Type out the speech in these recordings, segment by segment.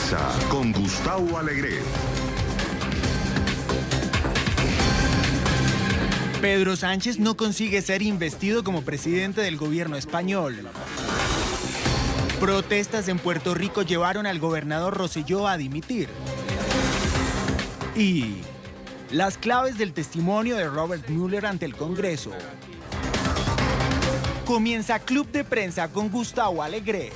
Prensa con Gustavo Alegret. Pedro Sánchez no consigue ser investido como presidente del gobierno español. Protestas en Puerto Rico llevaron al gobernador Rosselló a dimitir. Y las claves del testimonio de Robert Mueller ante el Congreso. Comienza Club de Prensa con Gustavo Alegret.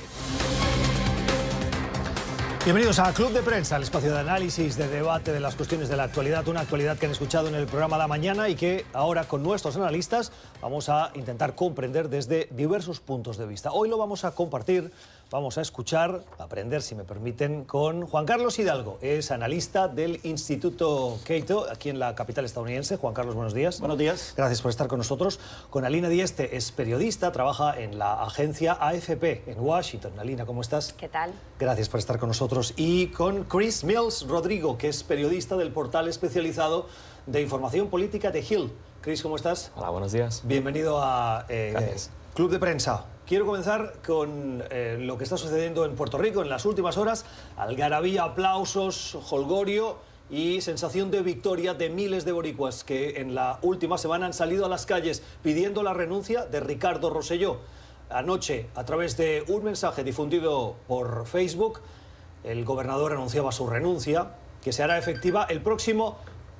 Bienvenidos a Club de Prensa, el espacio de análisis, de debate de las cuestiones de la actualidad, una actualidad que han escuchado en el programa La Mañana y que ahora con nuestros analistas vamos a intentar comprender desde diversos puntos de vista. Hoy lo vamos a compartir, vamos a escuchar, aprender, si me permiten, con Juan Carlos Hidalgo. Es analista del Instituto Cato, aquí en la capital estadounidense. Juan Carlos, buenos días. Buenos días. Gracias por estar con nosotros. Con Alina Dieste, es periodista, trabaja en la agencia AFP en Washington. Alina, ¿cómo estás? ¿Qué tal? Gracias por estar con nosotros. Y con Chris Mills Rodrigo, que es periodista del portal especializado de información política de Hill. Chris, ¿cómo estás? Hola, buenos días. Bienvenido a Gracias. Club de Prensa. Quiero comenzar con lo que está sucediendo en Puerto Rico en las últimas horas. Algarabía, aplausos, jolgorio y sensación de victoria de miles de boricuas que en la última semana han salido a las calles pidiendo la renuncia de Ricardo Rosselló. Anoche, a través de un mensaje difundido por Facebook, el gobernador anunciaba su renuncia, que se hará efectiva el próximo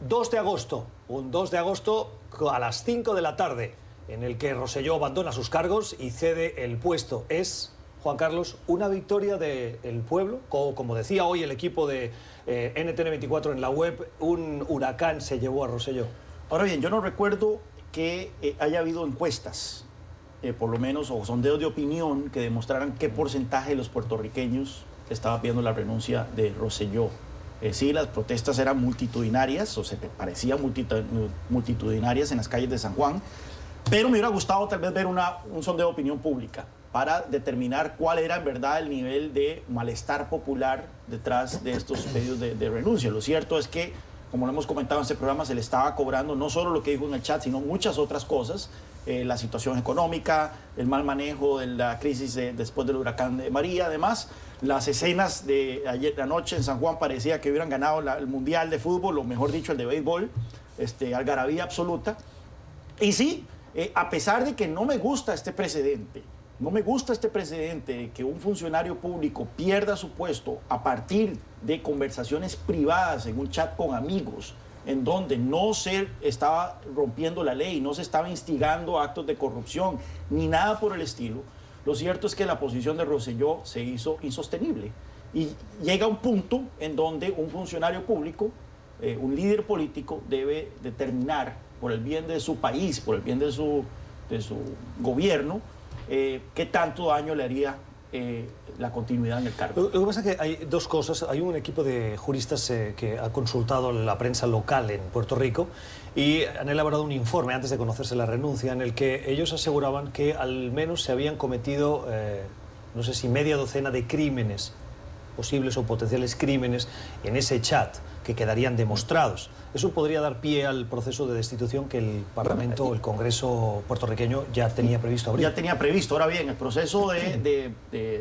2 de agosto. Un 2 de agosto a las 5 de la tarde, en el que Rosselló abandona sus cargos y cede el puesto. Es, Juan Carlos, una victoria del pueblo. Como decía hoy el equipo de NTN24 en la web, un huracán se llevó a Rosselló. Ahora bien, yo no recuerdo que haya habido encuestas, por lo menos, o sondeos de opinión que demostraran qué porcentaje de los puertorriqueños estaba pidiendo la renuncia de Rosselló. Sí, las protestas eran multitudinarias, o se parecían multitudinarias en las calles de San Juan, pero me hubiera gustado tal vez ver un sondeo de opinión pública para determinar cuál era en verdad el nivel de malestar popular detrás de estos pedidos de renuncia. Lo cierto es que, como lo hemos comentado en este programa, se le estaba cobrando no solo lo que dijo en el chat, sino muchas otras cosas. La situación económica, el mal manejo de la crisis después del huracán de María. Además, las escenas de ayer anoche en San Juan parecía que hubieran ganado el Mundial de Fútbol, o mejor dicho, el de béisbol, algarabía absoluta. Y sí, a pesar de que no me gusta este precedente, de que un funcionario público pierda su puesto a partir de conversaciones privadas en un chat con amigos, en donde no se estaba rompiendo la ley, no se estaba instigando actos de corrupción, ni nada por el estilo. Lo cierto es que la posición de Rosselló se hizo insostenible. Y llega un punto en donde un funcionario público, un líder político, debe determinar, por el bien de su país, por el bien de su gobierno, qué tanto daño le haría la continuidad en el cargo. Lo que pasa es que hay dos cosas. Hay un equipo de juristas que ha consultado la prensa local en Puerto Rico y han elaborado un informe antes de conocerse la renuncia en el que ellos aseguraban que al menos se habían cometido, no sé si media docena de crímenes, posibles o potenciales crímenes, en ese chat que quedarían demostrados. Eso podría dar pie al proceso de destitución que el Parlamento o el Congreso puertorriqueño ya tenía previsto abrir. Ya tenía previsto. Ahora bien, el proceso de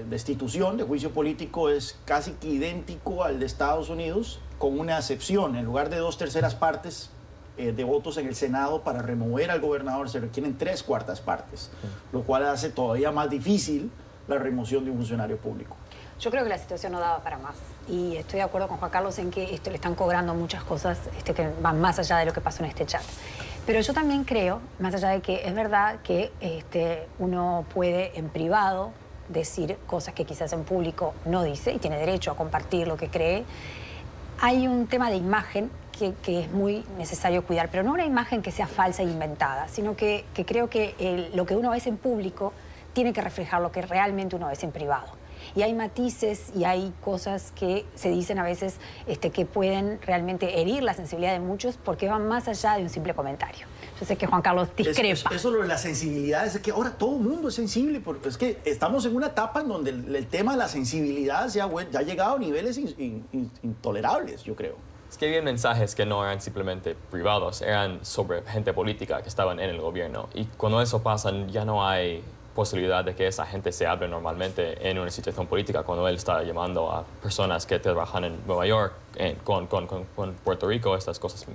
destitución, de juicio político, es casi que idéntico al de Estados Unidos, con una excepción. En lugar de 2/3 partes de votos en el Senado para remover al gobernador, se requieren 3/4 partes, lo cual hace todavía más difícil la remoción de un funcionario público. Yo creo que la situación no daba para más. Y estoy de acuerdo con Juan Carlos en que le están cobrando muchas cosas que van más allá de lo que pasó en este chat. Pero yo también creo, más allá de que es verdad que uno puede en privado decir cosas que quizás en público no dice y tiene derecho a compartir lo que cree, hay un tema de imagen que es muy necesario cuidar, pero no una imagen que sea falsa e inventada, sino que creo que lo que uno es en público tiene que reflejar lo que realmente uno es en privado. Y hay matices y hay cosas que se dicen a veces que pueden realmente herir la sensibilidad de muchos porque van más allá de un simple comentario. Yo sé que Juan Carlos discrepa. Eso lo de la sensibilidad es que ahora todo el mundo es sensible, porque es que estamos en una etapa en donde el tema de la sensibilidad ya ha llegado a niveles intolerables, yo creo. Es que había mensajes que no eran simplemente privados, eran sobre gente política que estaban en el gobierno. Y cuando eso pasa, ya no hay posibilidad de que esa gente se hable normalmente en una situación política cuando él está llamando a personas que trabajan en Nueva York con Puerto Rico, estas cosas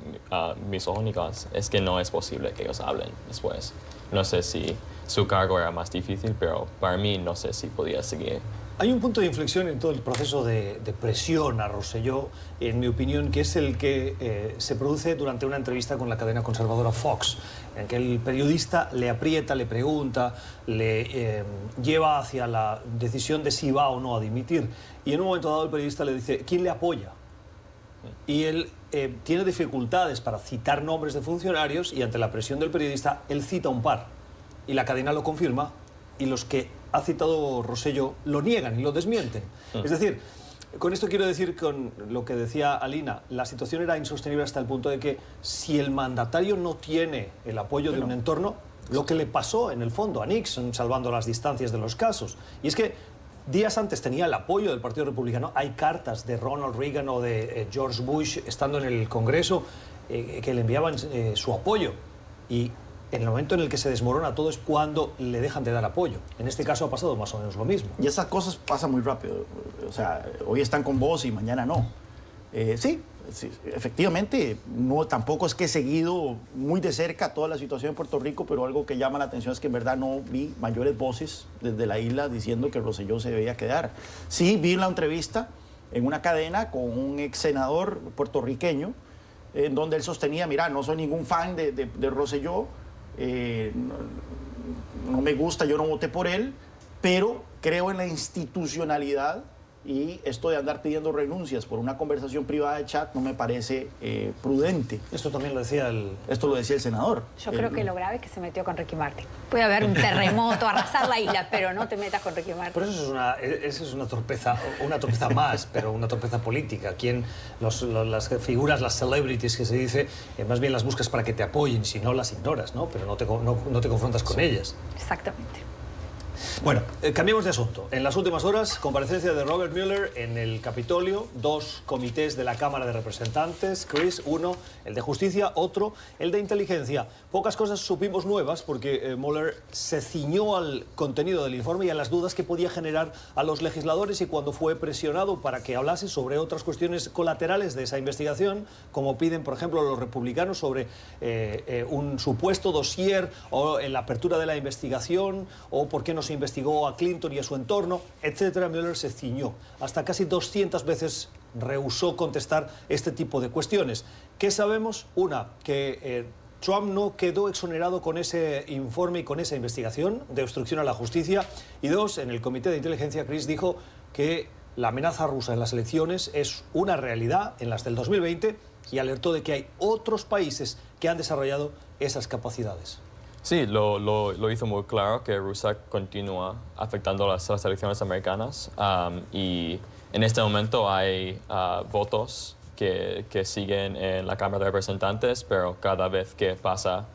misogónicas, es que no es posible que ellos hablen después. No sé si su cargo era más difícil, pero para mí no sé si podía seguir. Hay un punto de inflexión en todo el proceso de presión a Rosselló, en mi opinión, que es el que se produce durante una entrevista con la cadena conservadora Fox, en que el periodista le aprieta, le pregunta, le lleva hacia la decisión de si va o no a dimitir. Y en un momento dado el periodista le dice, ¿quién le apoya? Y él tiene dificultades para citar nombres de funcionarios y ante la presión del periodista él cita un par. Y la cadena lo confirma y los que ha citado Rosselló lo niegan y lo desmienten. Es decir, con esto quiero decir, con lo que decía Alina, la situación era insostenible hasta el punto de que si el mandatario no tiene el apoyo de un entorno, lo que le pasó en el fondo a Nixon, salvando las distancias de los casos. Y es que días antes tenía el apoyo del Partido Republicano. Hay cartas de Ronald Reagan o de George Bush estando en el Congreso que le enviaban su apoyo. Y en el momento en el que se desmorona todo es cuando le dejan de dar apoyo. En este caso ha pasado más o menos lo mismo. Y esas cosas pasan muy rápido. O sea, hoy están con vos y mañana no. Sí, efectivamente, no, tampoco es que he seguido muy de cerca toda la situación en Puerto Rico, pero algo que llama la atención es que en verdad no vi mayores voces desde la isla diciendo que Rosselló se debía quedar. Sí, vi la entrevista en una cadena con un ex senador puertorriqueño, en donde él sostenía, mira, no soy ningún fan de Rosselló, no me gusta, yo no voté por él, pero creo en la institucionalidad y esto de andar pidiendo renuncias por una conversación privada de chat no me parece prudente. Esto también lo decía el... Esto lo decía el senador. Yo creo que lo grave es que se metió con Ricky Martin. Puede haber un terremoto, arrasar la isla, pero no te metas con Ricky Martin. Pero eso es una torpeza más, pero una torpeza política. Las figuras, las celebrities que se dice, más bien las buscas para que te apoyen, si no las ignoras, ¿no? Pero no te confrontas con ellas. Exactamente. Bueno, cambiemos de asunto. En las últimas horas, comparecencia de Robert Mueller en el Capitolio, 2 comités de la Cámara de Representantes, Chris, uno, el de Justicia, otro, el de Inteligencia. Pocas cosas supimos nuevas porque Mueller se ciñó al contenido del informe y a las dudas que podía generar a los legisladores, y cuando fue presionado para que hablase sobre otras cuestiones colaterales de esa investigación, como piden, por ejemplo, los republicanos sobre un supuesto dossier o en la apertura de la investigación o por qué no se investigó a Clinton y a su entorno, etcétera, Mueller se ciñó. Hasta casi 200 veces rehusó contestar este tipo de cuestiones. ¿Qué sabemos? Una, que Trump no quedó exonerado con ese informe y con esa investigación de obstrucción a la justicia. Y dos, en el Comité de Inteligencia, Chris dijo que la amenaza rusa en las elecciones es una realidad en las del 2020 y alertó de que hay otros países que han desarrollado esas capacidades. Sí, lo hizo muy claro que Rusia continúa afectando las elecciones americanas y en este momento hay votos que siguen en la Cámara de Representantes, pero cada vez que pasa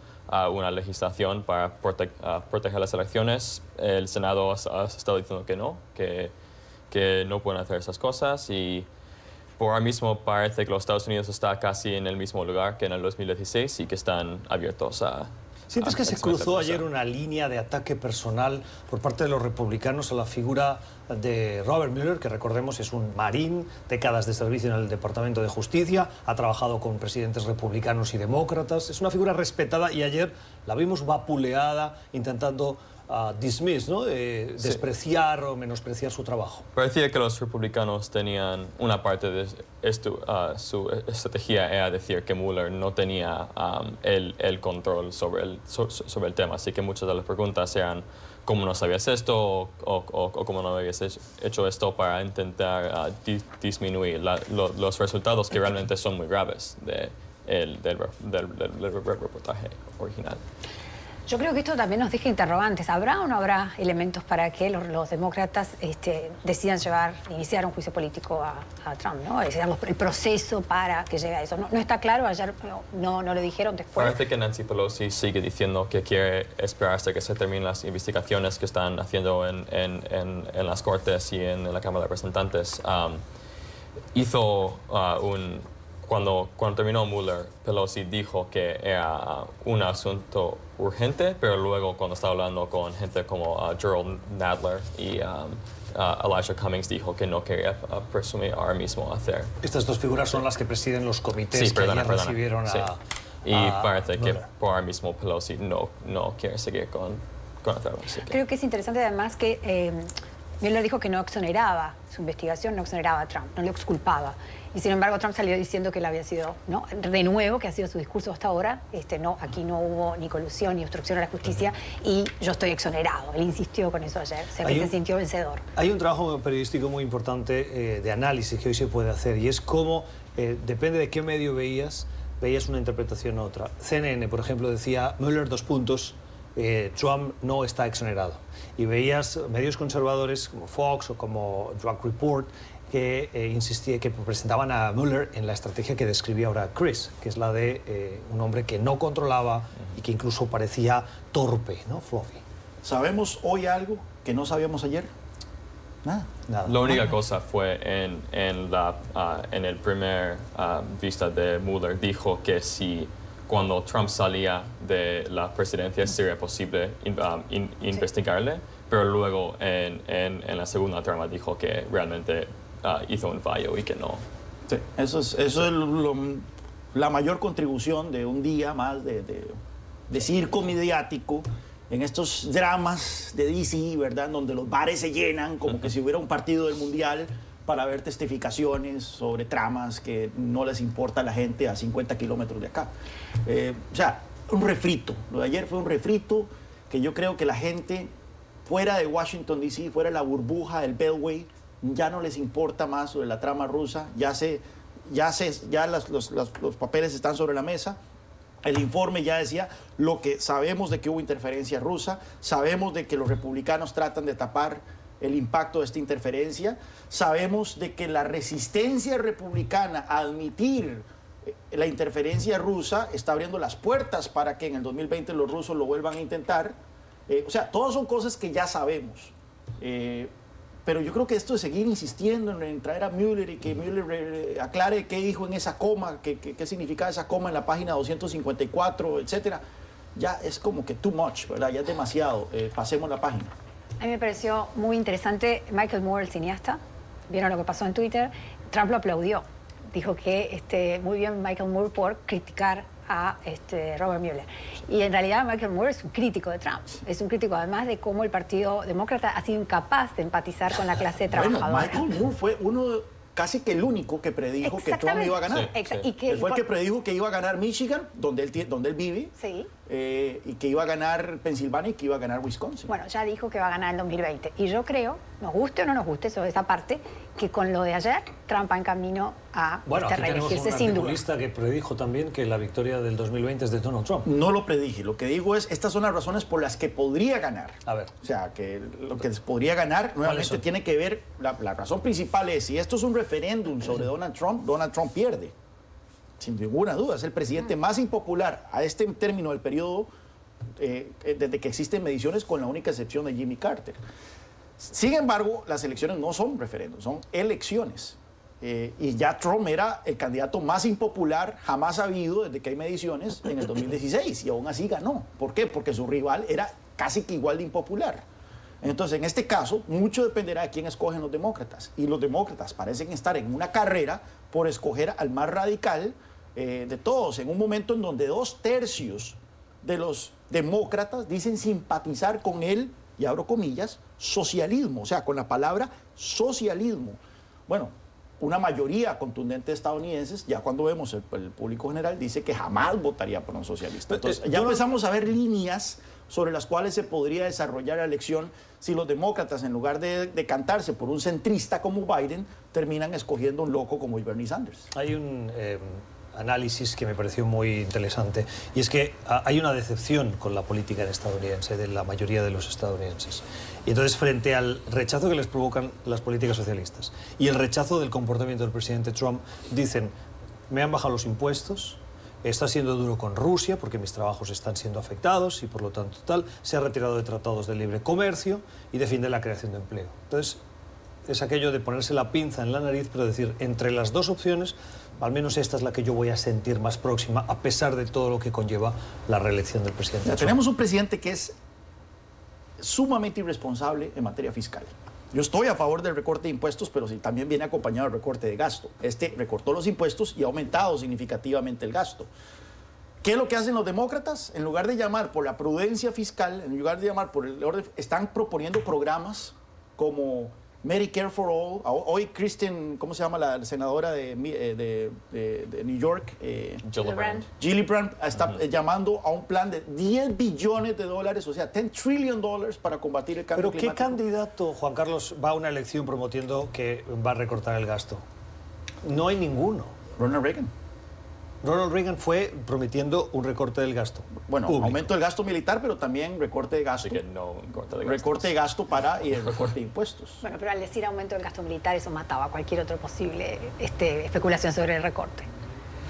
una legislación para proteger las elecciones, el Senado ha estado diciendo que no pueden hacer esas cosas, y por ahora mismo parece que los Estados Unidos está casi en el mismo lugar que en el 2016 y que están abiertos a... ¿Sientes que se cruzó ayer una línea de ataque personal por parte de los republicanos a la figura de Robert Mueller, que recordemos es un marín, décadas de servicio en el Departamento de Justicia, ha trabajado con presidentes republicanos y demócratas, es una figura respetada y ayer la vimos vapuleada intentando dismiss, ¿no? Despreciar o menospreciar su trabajo? Parecía que los republicanos tenían una parte de su estrategia era decir que Mueller no tenía el control sobre el tema, así que muchas de las preguntas eran ¿cómo no sabías esto? O ¿cómo no habías hecho esto para intentar disminuir los resultados que realmente son muy graves del reportaje original? Yo creo que esto también nos deja interrogantes. ¿Habrá o no habrá elementos para que los demócratas decidan iniciar un juicio político a Trump, ¿no? Es decir, el proceso para que llegue a eso. No está claro, ayer no lo dijeron después. Parece que Nancy Pelosi sigue diciendo que quiere esperar hasta que se terminen las investigaciones que están haciendo en las Cortes y en la Cámara de Representantes. Hizo cuando terminó Mueller, Pelosi dijo que era un asunto urgente, pero luego cuando estaba hablando con gente como Gerald Nadler y Elijah Cummings dijo que no quería presumir ahora mismo hacer. Estas dos figuras son las que presiden los comités Sí, perdona. recibieron Sí. a... Y parece que Mueller. por ahora mismo Pelosi no quiere seguir con hacerlo. Así que. Creo que es interesante además que Mueller dijo que no exoneraba, su investigación no exoneraba a Trump, no lo exculpaba. Y sin embargo Trump salió diciendo que él había sido, ¿no? De nuevo, que ha sido su discurso hasta ahora, no, aquí no hubo ni colusión ni obstrucción a la justicia y yo estoy exonerado. Él insistió con eso ayer, se sintió vencedor. Hay un trabajo periodístico muy importante de análisis que hoy se puede hacer y es cómo, depende de qué medio veías una interpretación u otra. CNN, por ejemplo, decía Mueller, Trump no está exonerado. Y veías medios conservadores como Fox o como Drug Report que que presentaban a Mueller en la estrategia que describía ahora Chris, que es la de un hombre que no controlaba y que incluso parecía torpe, ¿no? Fluffy. ¿Sabemos hoy algo que no sabíamos ayer? Nada. Nada. La única cosa fue en el primer vista de Mueller, dijo que si cuando Trump salía de la presidencia sería posible investigarle, pero luego en la segunda trama dijo que realmente hizo un fallo y que no. Sí, eso es la mayor contribución de un día más de circo mediático en estos dramas de DC, ¿verdad? Donde los bares se llenan como que si hubiera un partido del Mundial para ver testificaciones sobre tramas que no les importa a la gente a 50 kilómetros de acá. O sea, un refrito. Lo de ayer fue un refrito que yo creo que la gente fuera de Washington, D.C., fuera de la burbuja del Beltway, ya no les importa más sobre la trama rusa, ya los papeles están sobre la mesa. El informe ya decía lo que sabemos de que hubo interferencia rusa, sabemos de que los republicanos tratan de tapar el impacto de esta interferencia, sabemos de que la resistencia republicana a admitir la interferencia rusa está abriendo las puertas para que en el 2020 los rusos lo vuelvan a intentar. O sea, todas son cosas que ya sabemos. Pero yo creo que esto de seguir insistiendo en traer a Mueller y que Mueller aclare qué dijo en esa coma, qué significaba esa coma en la página 254, etcétera, ya es como que too much, ¿verdad? Ya es demasiado. Pasemos la página. A mí me pareció muy interesante Michael Moore, el cineasta. ¿Vieron lo que pasó en Twitter? Trump lo aplaudió. Dijo que muy bien Michael Moore por criticar a Robert Mueller. Y en realidad Michael Moore es un crítico de Trump. Es un crítico además de cómo el Partido Demócrata ha sido incapaz de empatizar con la clase trabajadora. Bueno, Michael Moore fue casi que el único que predijo que Trump iba a ganar. Sí. Él fue el que predijo que iba a ganar Michigan, donde él vive, Sí. Y que iba a ganar Pensilvania y que iba a ganar Wisconsin. Bueno, ya dijo que va a ganar en 2020. Y yo creo, nos guste o no nos guste, esa parte, que con lo de ayer, Trump va en camino a Bueno, aquí tenemos reelegirse un sin duda. articulista que predijo también que la victoria del 2020 es de Donald Trump. No lo predije. Lo que digo es, estas son las razones por las que podría ganar. A ver. O sea, que lo que podría ganar nuevamente son? tiene que ver, la razón principal es, si esto es un referéndum sobre Donald Trump pierde. Sin ninguna duda, es el presidente más impopular a este término del periodo desde que existen mediciones, con la única excepción de Jimmy Carter. Sin embargo, las elecciones no son referéndums, son elecciones. Y ya Trump era el candidato más impopular jamás habido desde que hay mediciones en el 2016 y aún así ganó. ¿Por qué? Porque su rival era casi que igual de impopular. Entonces, en este caso, mucho dependerá de quién escogen los demócratas. Y los demócratas parecen estar en una carrera por escoger al más radical de todos, en un momento en donde 2/3 de los demócratas dicen simpatizar con él, y abro comillas, socialismo, o sea, con la palabra socialismo. Bueno, una mayoría contundente de estadounidenses, ya cuando vemos el público general, dice que jamás votaría por un socialista. Entonces, ya empezamos a ver líneas sobre las cuales se podría desarrollar la elección si los demócratas, en lugar de decantarse por un centrista como Biden, terminan escogiendo un loco como Bernie Sanders. Hay un análisis que me pareció muy interesante, y es que hay una decepción con la política estadounidense, de la mayoría de los estadounidenses. Y entonces, frente al rechazo que les provocan las políticas socialistas y el rechazo del comportamiento del presidente Trump, dicen, me han bajado los impuestos, está siendo duro con Rusia porque mis trabajos están siendo afectados y por lo tanto se ha retirado de tratados de libre comercio y defiende la creación de empleo. Entonces, es aquello de ponerse la pinza en la nariz, pero decir, entre las dos opciones, al menos esta es la que yo voy a sentir más próxima, a pesar de todo lo que conlleva la reelección del presidente Trump. Tenemos un presidente que es sumamente irresponsable en materia fiscal. Yo estoy a favor del recorte de impuestos, pero sí, también viene acompañado del recorte de gasto. Este recortó los impuestos y ha aumentado significativamente el gasto. ¿Qué es lo que hacen los demócratas? En lugar de llamar por la prudencia fiscal, en lugar de llamar por el orden, están proponiendo programas como Medicare for All. Hoy Kristen, ¿cómo se llama la senadora de New York? Gillibrand. Gillibrand está llamando a un plan de $10 billones, o sea, $10 trillion para combatir el cambio climático. ¿Pero qué candidato, Juan Carlos, va a una elección promoviendo que va a recortar el gasto? No hay ninguno. Ronald Reagan. Ronald Reagan fue prometiendo un recorte del gasto. Bueno, público. aumento del gasto militar, pero también recorte de gasto. Así que no corta de gastos. Recorte de gasto y el recorte de impuestos. Bueno, pero al decir aumento del gasto militar, eso mataba cualquier otra posible especulación sobre el recorte.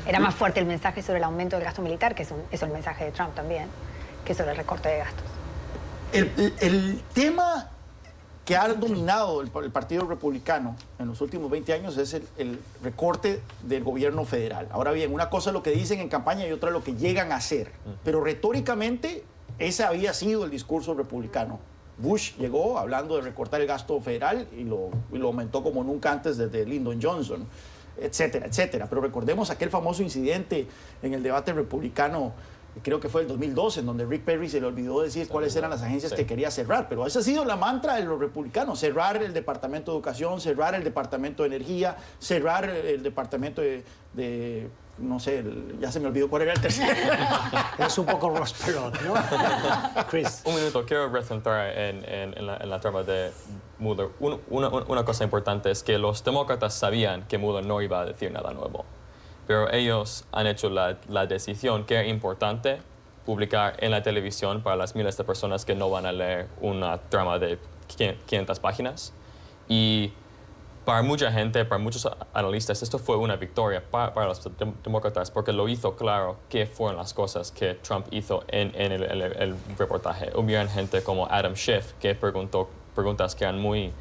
Era más fuerte el mensaje sobre el aumento del gasto militar, que es el mensaje de Trump también, que sobre el recorte de gastos. El tema que ha dominado el Partido Republicano en los últimos 20 años es el recorte del gobierno federal. Ahora bien, una cosa es lo que dicen en campaña y otra es lo que llegan a hacer. Pero retóricamente, ese había sido el discurso republicano. Bush llegó hablando de recortar el gasto federal y lo aumentó como nunca antes desde Lyndon Johnson, etcétera, etcétera. Pero recordemos aquel famoso incidente en el debate republicano, creo que fue el 2012, en donde Rick Perry se le olvidó decir cuáles eran las agencias que quería cerrar. Pero esa ha sido la mantra de los republicanos: cerrar el Departamento de Educación, cerrar el Departamento de Energía, cerrar el Departamento de no sé, ya se me olvidó cuál era el tercero. Es un poco Ross Perot, ¿no? Chris. Un minuto, quiero recentrar en la trama de Mueller. Una cosa importante es que los demócratas sabían que Mueller no iba a decir nada nuevo. Pero ellos han hecho la decisión que es importante publicar en la televisión para las miles de personas que no van a leer una trama de 500 páginas. Y para mucha gente, para muchos analistas, esto fue una victoria para los demócratas porque lo hizo claro qué fueron las cosas que Trump hizo en el reportaje. Hubieron gente como Adam Schiff que preguntó preguntas que eran muy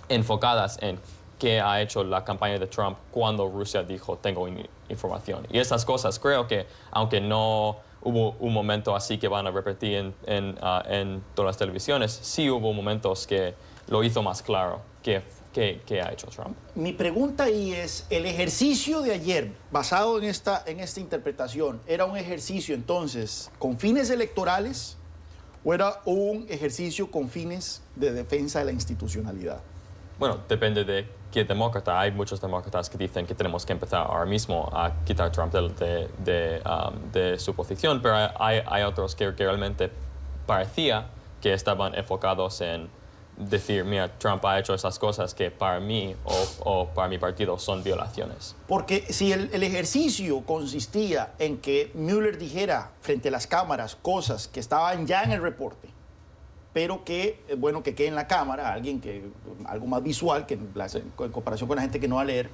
enfocadas en que ha hecho la campaña de Trump cuando Rusia dijo tengo información. Y esas cosas creo que, aunque no hubo un momento así que van a repetir en todas las televisiones, sí hubo momentos que lo hizo más claro que ha hecho Trump. Mi pregunta ahí es, el ejercicio de ayer, basado en esta interpretación, ¿era un ejercicio entonces con fines electorales o era un ejercicio con fines de defensa de la institucionalidad? Bueno, depende de qué demócrata. Hay muchos demócratas que dicen que tenemos que empezar ahora mismo a quitar a Trump de su posición, pero hay otros que realmente parecía que estaban enfocados en decir, mira, Trump ha hecho esas cosas que para mí o para mi partido son violaciones. Porque si el ejercicio consistía en que Mueller dijera frente a las cámaras cosas que estaban ya en el reporte, pero que, bueno, que quede en la cámara, algo más visual que en comparación con la gente que no va a leer.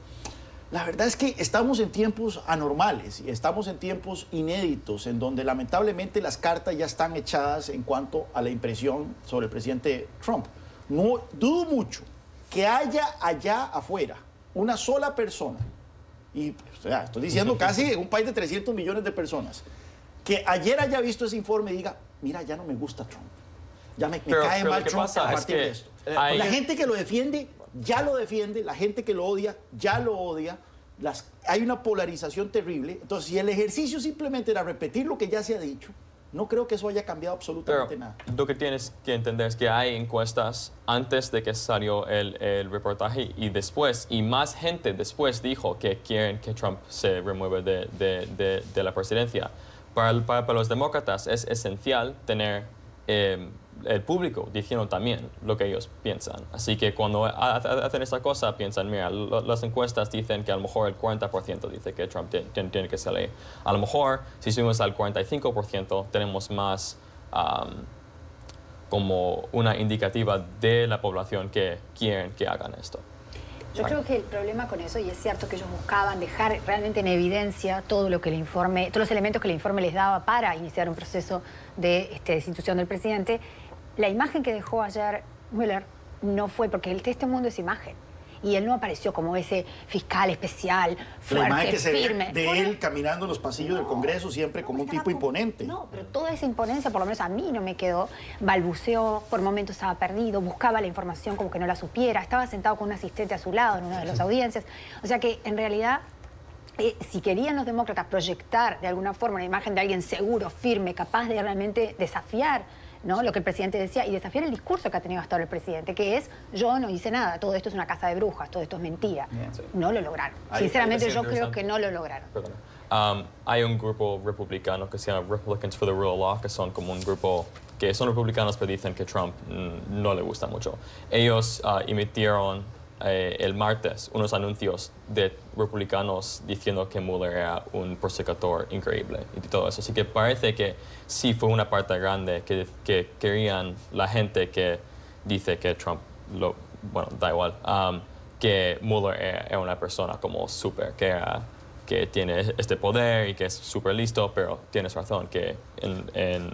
La verdad es que estamos en tiempos anormales y estamos en tiempos inéditos en donde lamentablemente las cartas ya están echadas en cuanto a la impresión sobre el presidente Trump. No dudo mucho que haya allá afuera una sola persona, y o sea, estoy diciendo casi en un país de 300 millones de personas, que ayer haya visto ese informe y diga, mira, ya no me gusta Trump. Ya me cae mal Trump a partir de esto. La gente que lo defiende, ya lo defiende. La gente que lo odia, ya lo odia. Hay una polarización terrible. Entonces, si el ejercicio simplemente era repetir lo que ya se ha dicho, no creo que eso haya cambiado absolutamente nada. Lo que tienes que entender es que hay encuestas antes de que salió el reportaje y después, y más gente después dijo que quieren que Trump se remueva de la presidencia. Para los demócratas es esencial tener el público diciendo también lo que ellos piensan. Así que cuando hacen esta cosa, piensan, mira, las encuestas dicen que a lo mejor el 40% dice que Trump tiene que salir. A lo mejor, si subimos al 45%, tenemos más como una indicativa de la población que quieren que hagan esto. Yo creo que el problema con eso, y es cierto que ellos buscaban dejar realmente en evidencia todo lo que el informe, todos los elementos que el informe les daba para iniciar un proceso de destitución del presidente, la imagen que dejó ayer Mueller no fue, porque este mundo es imagen. Y él no apareció como ese fiscal especial, La imagen fuerte, que se ve firme. de él caminando en los pasillos del Congreso siempre como un tipo imponente. No, pero toda esa imponencia, por lo menos a mí no me quedó. Balbuceó, por momentos estaba perdido, buscaba la información como que no la supiera, estaba sentado con un asistente a su lado en una de las audiencias. O sea que, en realidad, si querían los demócratas proyectar de alguna forma una imagen de alguien seguro, firme, capaz de realmente desafiar, ¿no?, lo que el presidente decía y desafiar el discurso que ha tenido hasta ahora el presidente, que es: yo no hice nada, todo esto es una casa de brujas, todo esto es mentira. Sí. No lo lograron. Sinceramente, yo creo que no lo lograron. Hay un grupo republicano que se llama Republicans for the Rule of Law, que son como un grupo que son republicanos pero dicen que Trump no le gusta mucho. Ellos emitieron el martes unos anuncios de republicanos diciendo que Mueller era un prosecutor increíble y todo eso. Así que parece que sí fue una parte grande que querían la gente que dice que Trump, bueno, da igual, que Mueller era una persona como súper, que tiene este poder y que es súper listo, pero tienes razón, que en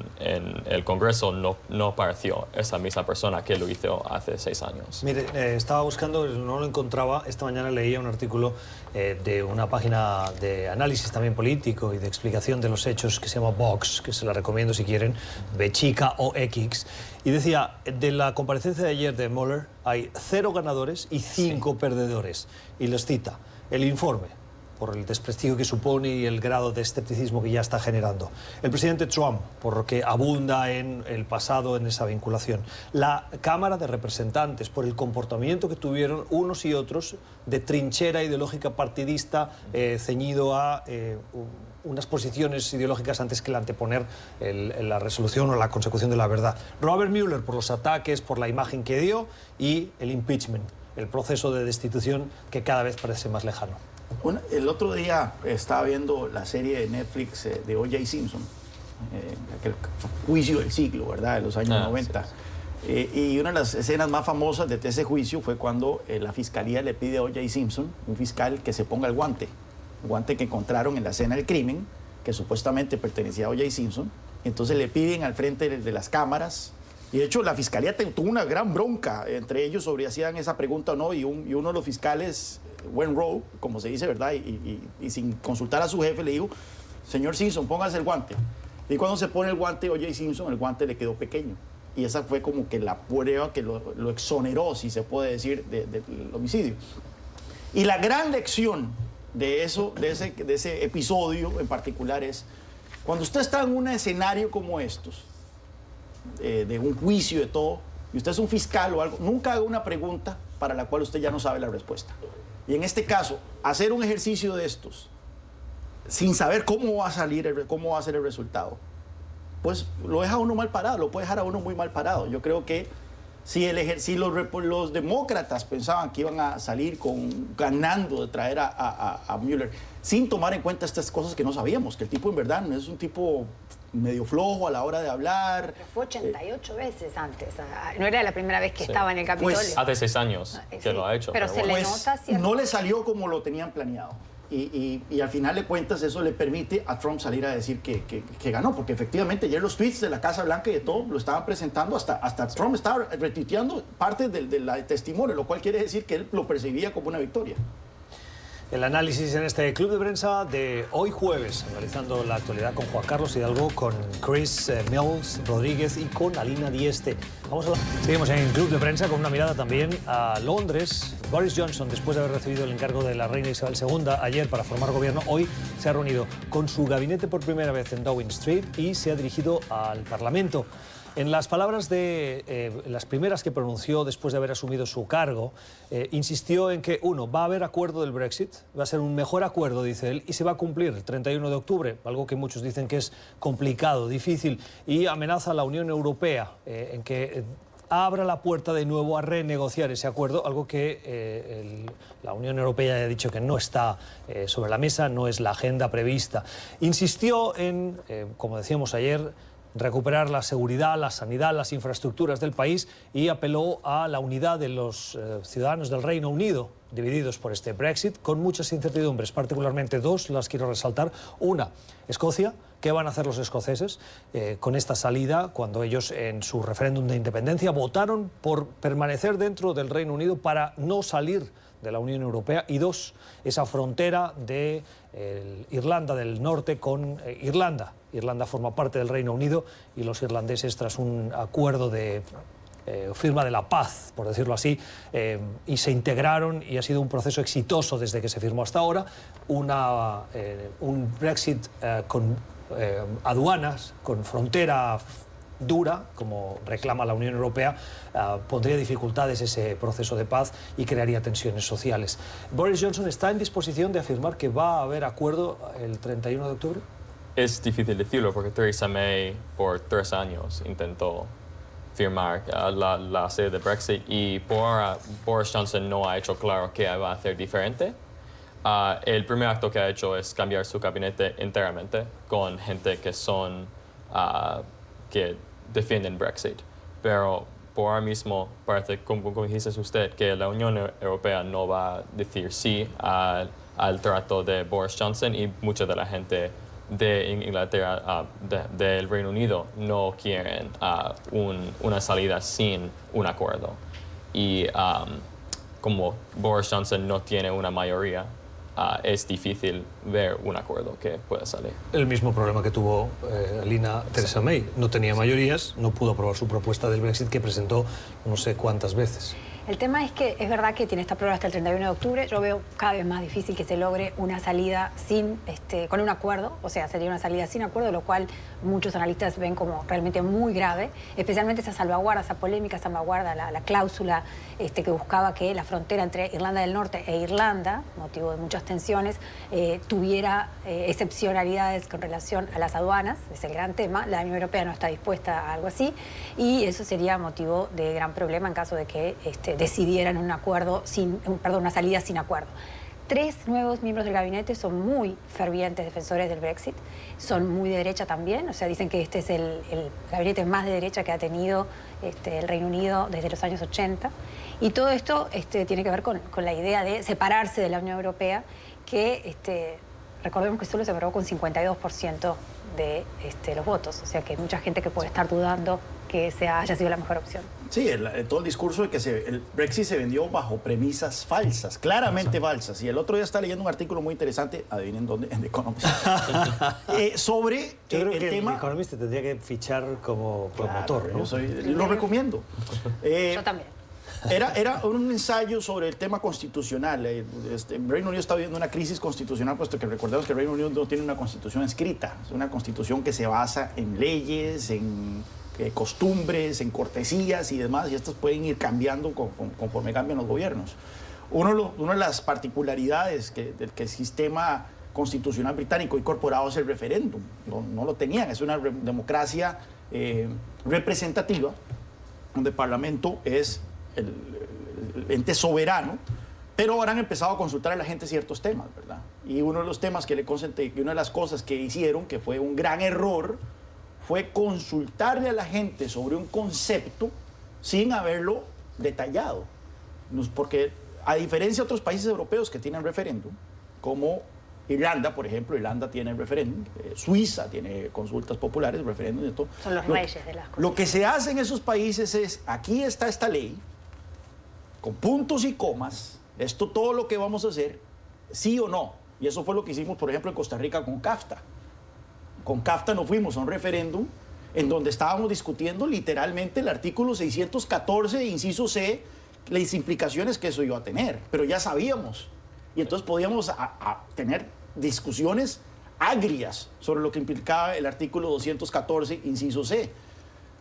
el Congreso no pareció esa misma persona que lo hizo hace 6 años. Mire, estaba buscando, no lo encontraba. Esta mañana leía un artículo de una página de análisis también político y de explicación de los hechos que se llama Vox, que se la recomiendo si quieren, Bechica o X. Y decía, de la comparecencia de ayer de Mueller hay 0 ganadores y 5 perdedores. Y les cita el informe, por el desprestigio que supone y el grado de escepticismo que ya está generando. El presidente Trump, por que abunda en el pasado en esa vinculación. La Cámara de Representantes, por el comportamiento que tuvieron unos y otros de trinchera ideológica partidista ceñido a unas posiciones ideológicas antes que el anteponer la resolución o la consecución de la verdad. Robert Mueller, por los ataques, por la imagen que dio, y el impeachment, el proceso de destitución que cada vez parece más lejano. El otro día estaba viendo la serie de Netflix de O.J. Simpson, aquel juicio del siglo, ¿verdad?, de los años 90. Sí. Y una de las escenas más famosas de ese juicio fue cuando la fiscalía le pide a O.J. Simpson, un fiscal, que se ponga el guante que encontraron en la escena del crimen, que supuestamente pertenecía a O.J. Simpson. Entonces le piden al frente de las cámaras. Y de hecho la fiscalía tuvo una gran bronca entre ellos sobre si hacían esa pregunta o no, y uno de los fiscales went rogue, como se dice, ¿verdad? Y sin consultar a su jefe le dijo: señor Simpson, póngase el guante. Y cuando se pone el guante, O.J. Simpson, el guante le quedó pequeño. Y esa fue como que la prueba que lo exoneró, si se puede decir, del homicidio. Y la gran lección de ese episodio en particular es: cuando usted está en un escenario como estos, de un juicio, de todo, y usted es un fiscal o algo, nunca haga una pregunta para la cual usted ya no sabe la respuesta. Y en este caso, hacer un ejercicio de estos sin saber cómo va a salir, cómo va a ser el resultado, pues lo deja a uno mal parado, lo puede dejar a uno muy mal parado. Yo creo que si los demócratas pensaban que iban a salir ganando de traer a Mueller, sin tomar en cuenta estas cosas que no sabíamos, que el tipo en verdad no es un tipo medio flojo a la hora de hablar. Pero fue 88 veces antes, no era la primera vez que estaba en el Capitolio. Pues, hace 6 años que lo ha hecho. Pero se le nota, ¿cierto? No le salió como lo tenían planeado. Y al final de cuentas eso le permite a Trump salir a decir que ganó, porque efectivamente ayer los tweets de la Casa Blanca y de todo lo estaban presentando, hasta Trump estaba retuiteando parte del testimonio, lo cual quiere decir que él lo percibía como una victoria. El análisis en este club de prensa de hoy jueves, analizando la actualidad con Juan Carlos Hidalgo, con Chris Mills Rodríguez y con Alina Dieste. Seguimos en el club de prensa con una mirada también a Londres. Boris Johnson, después de haber recibido el encargo de la reina Isabel II ayer para formar gobierno, hoy se ha reunido con su gabinete por primera vez en Downing Street y se ha dirigido al Parlamento. En las palabras las primeras que pronunció después de haber asumido su cargo, insistió en que, va a haber acuerdo del Brexit, va a ser un mejor acuerdo, dice él, y se va a cumplir el 31 de octubre, algo que muchos dicen que es complicado, difícil, y amenaza a la Unión Europea en que abra la puerta de nuevo a renegociar ese acuerdo, algo que la Unión Europea ya ha dicho que no está sobre la mesa, no es la agenda prevista. Insistió en, como decíamos ayer, recuperar la seguridad, la sanidad, las infraestructuras del país y apeló a la unidad de los ciudadanos del Reino Unido divididos por este Brexit, con muchas incertidumbres, particularmente dos las quiero resaltar. Una, Escocia. ¿Qué van a hacer los escoceses con esta salida cuando ellos en su referéndum de independencia votaron por permanecer dentro del Reino Unido para no salir de la Unión Europea? Y dos, esa frontera de Irlanda del Norte con Irlanda. Irlanda forma parte del Reino Unido y los irlandeses, tras un acuerdo de firma de la paz, por decirlo así, y se integraron, y ha sido un proceso exitoso desde que se firmó hasta ahora, un Brexit con aduanas, con frontera dura, como reclama la Unión Europea, pondría dificultades ese proceso de paz y crearía tensiones sociales. ¿Boris Johnson está en disposición de afirmar que va a haber acuerdo el 31 de octubre? Es difícil decirlo porque Theresa May por 3 años intentó firmar la sede de Brexit y por ahora Boris Johnson no ha hecho claro qué va a hacer diferente. El primer acto que ha hecho es cambiar su gabinete enteramente con gente que que defienden Brexit. Pero por ahora mismo parece, como dice usted, que la Unión Europea no va a decir sí al trato de Boris Johnson, y mucha de la gente de Inglaterra, del Reino Unido, no quieren una salida sin un acuerdo. Y como Boris Johnson no tiene una mayoría, es difícil ver un acuerdo que pueda salir. El mismo problema que tuvo Theresa May. No tenía mayorías, no pudo aprobar su propuesta del Brexit que presentó no sé cuántas veces. El tema es que es verdad que tiene esta prueba hasta el 31 de octubre. Yo veo cada vez más difícil que se logre una salida con un acuerdo. O sea, sería una salida sin acuerdo, lo cual muchos analistas ven como realmente muy grave. Especialmente esa salvaguarda, esa polémica salvaguarda, la cláusula que buscaba que la frontera entre Irlanda del Norte e Irlanda, motivo de muchas tensiones, tuviera excepcionalidades con relación a las aduanas. Es el gran tema. La Unión Europea no está dispuesta a algo así. Y eso sería motivo de gran problema en caso de que decidieran un acuerdo una salida sin acuerdo. 3 nuevos miembros del gabinete son muy fervientes defensores del Brexit, son muy de derecha también, o sea, dicen que este es el gabinete más de derecha que ha tenido el Reino Unido desde los años 80. Y todo esto tiene que ver con la idea de separarse de la Unión Europea, que recordemos que solo se aprobó con 52% de los votos, o sea que hay mucha gente que puede estar dudando que haya sido la mejor opción. Sí, todo el discurso de que el Brexit se vendió bajo premisas falsas, claramente falsas. Y el otro día estaba leyendo un artículo muy interesante, adivinen dónde, en The Economist, sobre Yo creo el que tema. el Economist te tendría que fichar como promotor, Claro, ¿no? lo recomiendo. Yo también. Era un ensayo sobre el tema constitucional. El Reino Unido está viviendo una crisis constitucional, puesto que recordemos que el Reino Unido no tiene una constitución escrita. Es una constitución que se basa en leyes, en costumbres, en cortesías y demás, y estas pueden ir cambiando conforme cambian los gobiernos. Una de las particularidades del que el sistema constitucional británico incorporado es el referéndum. No lo tenían, es una democracia representativa, donde el Parlamento es el ente soberano, pero ahora han empezado a consultar a la gente ciertos temas, ¿verdad? Y uno de los temas que una de las cosas que hicieron, que fue un gran error, fue consultarle a la gente sobre un concepto sin haberlo detallado. Porque a diferencia de otros países europeos que tienen referéndum, como Irlanda, por ejemplo, Irlanda tiene referéndum, Suiza tiene consultas populares, referéndum y todo. Son los reyes de las cosas. Lo que se hace en esos países es, aquí está esta ley, con puntos y comas, todo lo que vamos a hacer, sí o no. Y eso fue lo que hicimos, por ejemplo, en Costa Rica con CAFTA. Con CAFTA nos fuimos a un referéndum en donde estábamos discutiendo literalmente el artículo 614, inciso C, las implicaciones que eso iba a tener. Pero ya sabíamos. Y entonces podíamos tener discusiones agrias sobre lo que implicaba el artículo 214, inciso C.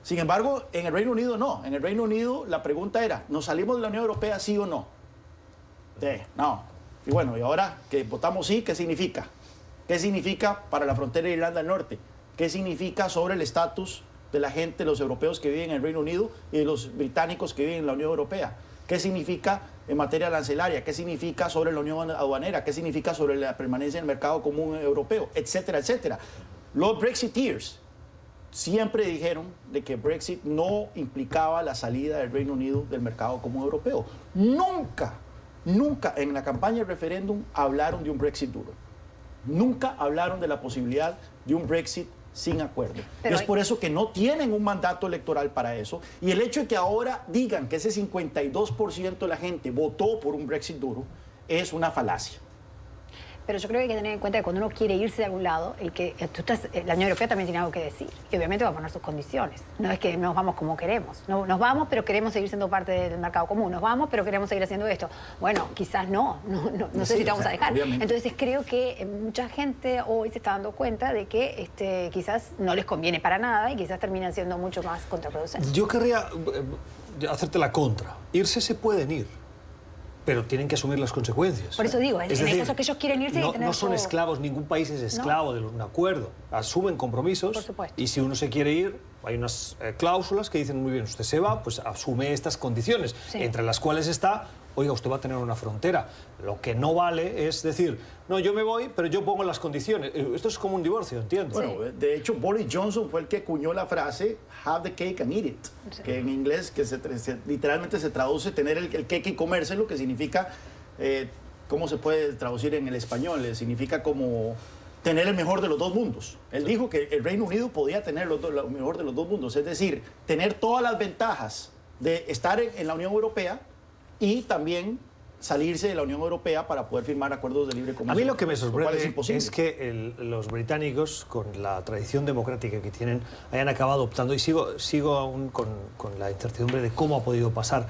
Sin embargo, en el Reino Unido no. En el Reino Unido la pregunta era, ¿nos salimos de la Unión Europea sí o no? No. Y bueno, y ahora que votamos sí, ¿qué significa? ¿Qué significa para la frontera de Irlanda del Norte? ¿Qué significa sobre el estatus de la gente, los europeos que viven en el Reino Unido y de los británicos que viven en la Unión Europea? ¿Qué significa en materia arancelaria? ¿Qué significa sobre la unión aduanera? ¿Qué significa sobre la permanencia en el mercado común europeo? Etcétera, etcétera. Los Brexiteers siempre dijeron de que Brexit no implicaba la salida del Reino Unido del mercado común europeo. Nunca nunca en la campaña del referéndum hablaron de un Brexit duro. Nunca hablaron de la posibilidad de un Brexit sin acuerdo. Pero es por eso que no tienen un mandato electoral para eso. Y el hecho de que ahora digan que ese 52% de la gente votó por un Brexit duro es una falacia. Pero yo creo que hay que tener en cuenta que cuando uno quiere irse de algún lado, la Unión Europea también tiene algo que decir. Y obviamente va a poner sus condiciones. No es que nos vamos como queremos. No, nos vamos, pero queremos seguir siendo parte del mercado común. Nos vamos, pero queremos seguir haciendo esto. Bueno, quizás no sé si te vamos a dejar. Obviamente. Entonces creo que mucha gente hoy se está dando cuenta de que quizás no les conviene para nada y quizás terminan siendo mucho más contraproducentes. Yo querría hacerte la contra. Irse se pueden ir, pero tienen que asumir las consecuencias. Por eso digo, Es en el decir, caso que ellos quieren irse... y tener no son todo- esclavos, ningún país es esclavo de un acuerdo. Asumen compromisos. Por supuesto. Y si uno se quiere ir, hay unas cláusulas que dicen, muy bien, usted se va, pues asume estas condiciones, Sí. entre las cuales está, oiga, usted va a tener una frontera. Lo que no vale es decir, no, yo me voy, pero yo pongo las condiciones. Esto es como un divorcio, entiendo. Bueno, de hecho, Boris Johnson fue el que acuñó la frase have the cake and eat it, que en inglés literalmente se traduce tener el cake y comérselo, que significa, ¿cómo se puede traducir en el español? Significa como tener el mejor de los dos mundos. Él dijo que el Reino Unido podía tener lo mejor de los dos mundos, es decir, tener todas las ventajas de estar en la Unión Europea y también salirse de la Unión Europea para poder firmar acuerdos de libre comercio. A mí lo que me cual sorprende imposible. es que los británicos, con la tradición democrática que tienen, hayan acabado optando, y sigo aún con la incertidumbre de cómo ha podido pasar,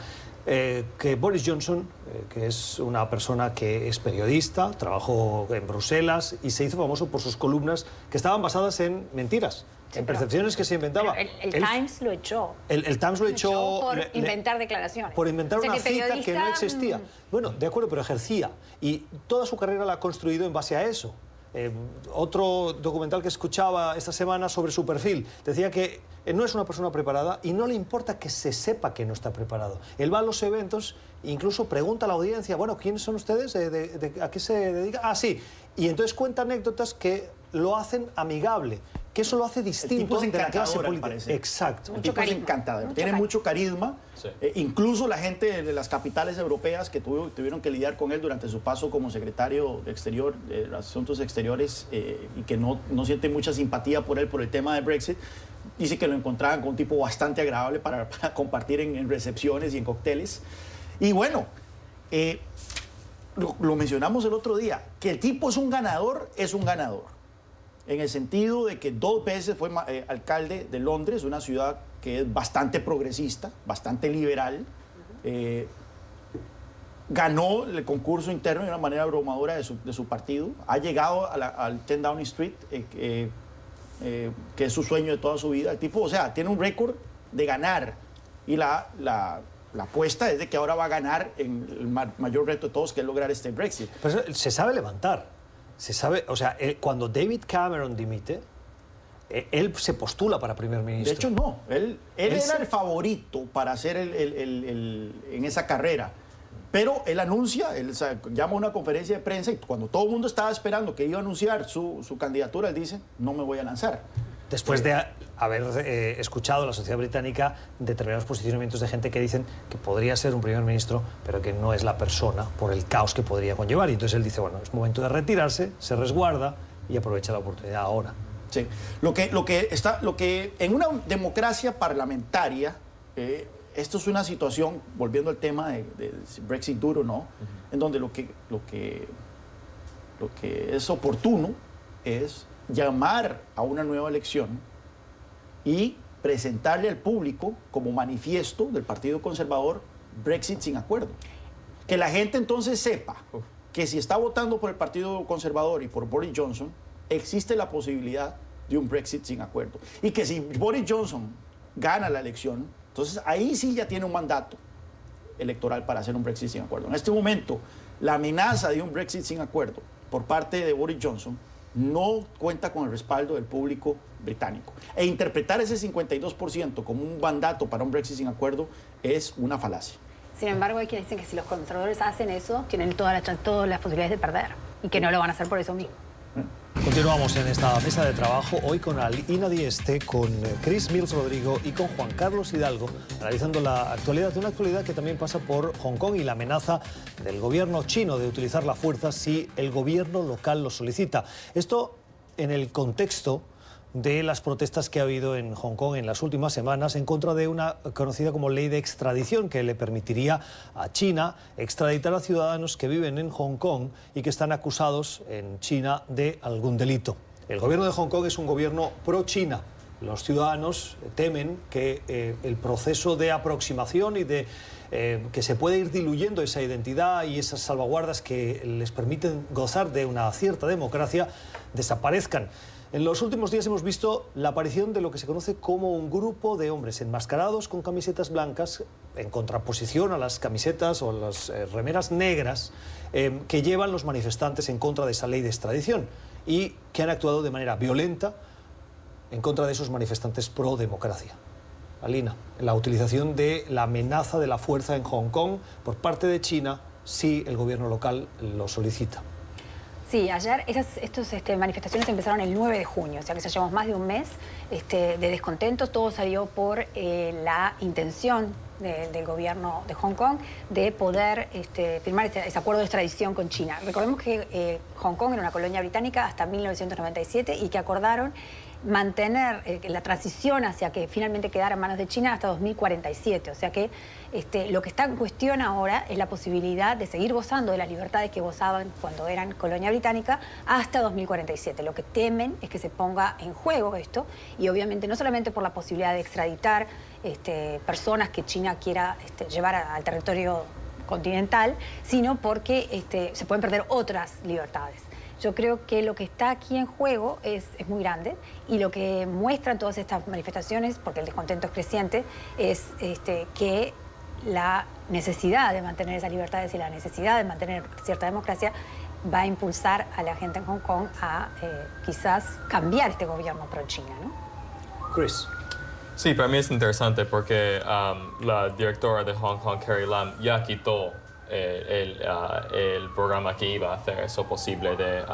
que Boris Johnson, que es una persona que es periodista, trabajó en Bruselas y se hizo famoso por sus columnas que estaban basadas en mentiras, en percepciones que se inventaba. Pero el Él- Times lo echó. el Times lo echó por inventar declaraciones. por inventar O sea, una que cita que periodista, no existía. Bueno, de acuerdo, pero ejercía. Y toda su carrera la ha construido en base a eso. Otro documental que escuchaba esta semana sobre su perfil decía que no es una persona preparada y no le importa que se sepa que no está preparado. Él va a los eventos e incluso pregunta a la audiencia, bueno, ¿quiénes son ustedes? ¿A qué se dedica? Ah, sí. Y entonces cuenta anécdotas que lo hacen amigable, que eso lo hace distinto es de la clase encantador, al política. parecer. Exacto. El tipo es encantador, tiene mucho carisma. Sí. Incluso la gente de las capitales europeas que tuvieron que lidiar con él durante su paso como secretario de Exterior, de Asuntos Exteriores, y que no sienten mucha simpatía por él por el tema de Brexit, dice que lo encontraban con un tipo bastante agradable para compartir en recepciones y en cócteles. Y bueno, lo mencionamos el otro día, que el tipo es un ganador, en el sentido de que 2 veces fue alcalde de Londres, una ciudad que es bastante progresista, bastante liberal. Ganó el concurso interno de una manera abrumadora de su partido. Ha llegado al 10 Downing Street, que es su sueño de toda su vida. El tipo, o sea, tiene un récord de ganar. Y la apuesta es de que ahora va a ganar en el mayor reto de todos, que es lograr este Brexit. Pero se sabe levantar. Se sabe, o sea, cuando David Cameron dimite, él se postula para primer ministro. De hecho, no. Él era se- el favorito para hacer en esa carrera. Pero él anuncia, llama a una conferencia de prensa y cuando todo el mundo estaba esperando que iba a anunciar su candidatura, él dice, no me voy a lanzar. Después de haber escuchado a la sociedad británica determinados posicionamientos de gente que dicen que podría ser un primer ministro, pero que no es la persona por el caos que podría conllevar. Y entonces él dice, bueno, es momento de retirarse, se resguarda y aprovecha la oportunidad ahora. Sí. Lo que en una democracia parlamentaria, esto es una situación, volviendo al tema de Brexit duro, ¿no? En donde lo que es oportuno es llamar a una nueva elección y presentarle al público como manifiesto del Partido Conservador Brexit sin acuerdo. Que la gente entonces sepa que si está votando por el Partido Conservador y por Boris Johnson, existe la posibilidad de un Brexit sin acuerdo. Y que si Boris Johnson gana la elección, entonces ahí sí ya tiene un mandato electoral para hacer un Brexit sin acuerdo. En este momento, la amenaza de un Brexit sin acuerdo por parte de Boris Johnson no cuenta con el respaldo del público británico. E interpretar ese 52% como un mandato para un Brexit sin acuerdo es una falacia. Sin embargo, hay quienes dicen que si los conservadores hacen eso, tienen todas las posibilidades de perder y que no lo van a hacer por eso mismo. Continuamos en esta mesa de trabajo hoy con Alina Dieste, con Chris Mills Rodrigo y con Juan Carlos Hidalgo, analizando la actualidad, una actualidad que también pasa por Hong Kong y la amenaza del gobierno chino de utilizar la fuerza si el gobierno local lo solicita. Esto en el contexto de las protestas que ha habido en Hong Kong en las últimas semanas en contra de una conocida como ley de extradición que le permitiría a China extraditar a ciudadanos que viven en Hong Kong y que están acusados en China de algún delito. El gobierno de Hong Kong es un gobierno pro-China. Los ciudadanos temen que el proceso de aproximación y de que se puede ir diluyendo esa identidad y esas salvaguardas que les permiten gozar de una cierta democracia desaparezcan. En los últimos días hemos visto la aparición de lo que se conoce como un grupo de hombres enmascarados con camisetas blancas en contraposición a las camisetas o las remeras negras que llevan los manifestantes en contra de esa ley de extradición y que han actuado de manera violenta en contra de esos manifestantes pro democracia. Alina, la utilización de la amenaza de la fuerza en Hong Kong por parte de China si el gobierno local lo solicita. Sí, ayer estas manifestaciones empezaron el 9 de junio, o sea que ya llevamos más de un mes de descontentos. Todo salió por la intención del gobierno de Hong Kong de poder firmar ese acuerdo de extradición con China. Recordemos que Hong Kong era una colonia británica hasta 1997 y que acordaron mantener la transición hacia que finalmente quedara en manos de China hasta 2047. O sea que lo que está en cuestión ahora es la posibilidad de seguir gozando de las libertades que gozaban cuando eran colonia británica hasta 2047. Lo que temen es que se ponga en juego esto y obviamente no solamente por la posibilidad de extraditar personas que China quiera llevar al territorio continental, sino porque se pueden perder otras libertades. Yo creo que lo que está aquí en juego es muy grande y lo que muestran todas estas manifestaciones, porque el descontento es creciente, es que la necesidad de mantener esas libertades y la necesidad de mantener cierta democracia va a impulsar a la gente en Hong Kong a quizás cambiar este gobierno pro-China, ¿no? Chris. Sí, para mí es interesante porque la directora de Hong Kong, Carrie Lam, ya quitó el programa que iba a hacer eso posible de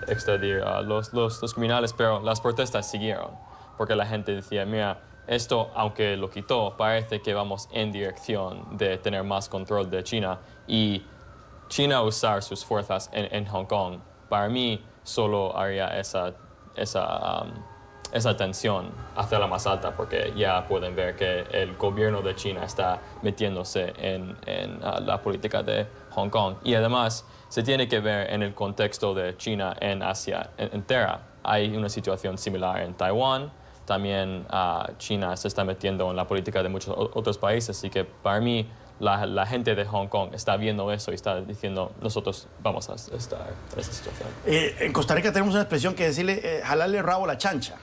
extradir a los criminales, pero las protestas siguieron porque la gente decía, mira, esto, aunque lo quitó, parece que vamos en dirección de tener más control de China y China usar sus fuerzas en Hong Kong, para mí solo haría esa tensión hacerla más alta porque ya pueden ver que el gobierno de China está metiéndose en la política de Hong Kong. Y además se tiene que ver en el contexto de China en Asia entera. Hay una situación similar en Taiwán. También China se está metiendo en la política de muchos otros países. Así que para mí la gente de Hong Kong está viendo eso y está diciendo nosotros vamos a estar en esa situación. En Costa Rica tenemos una expresión que decirle jalarle el rabo a la chancha.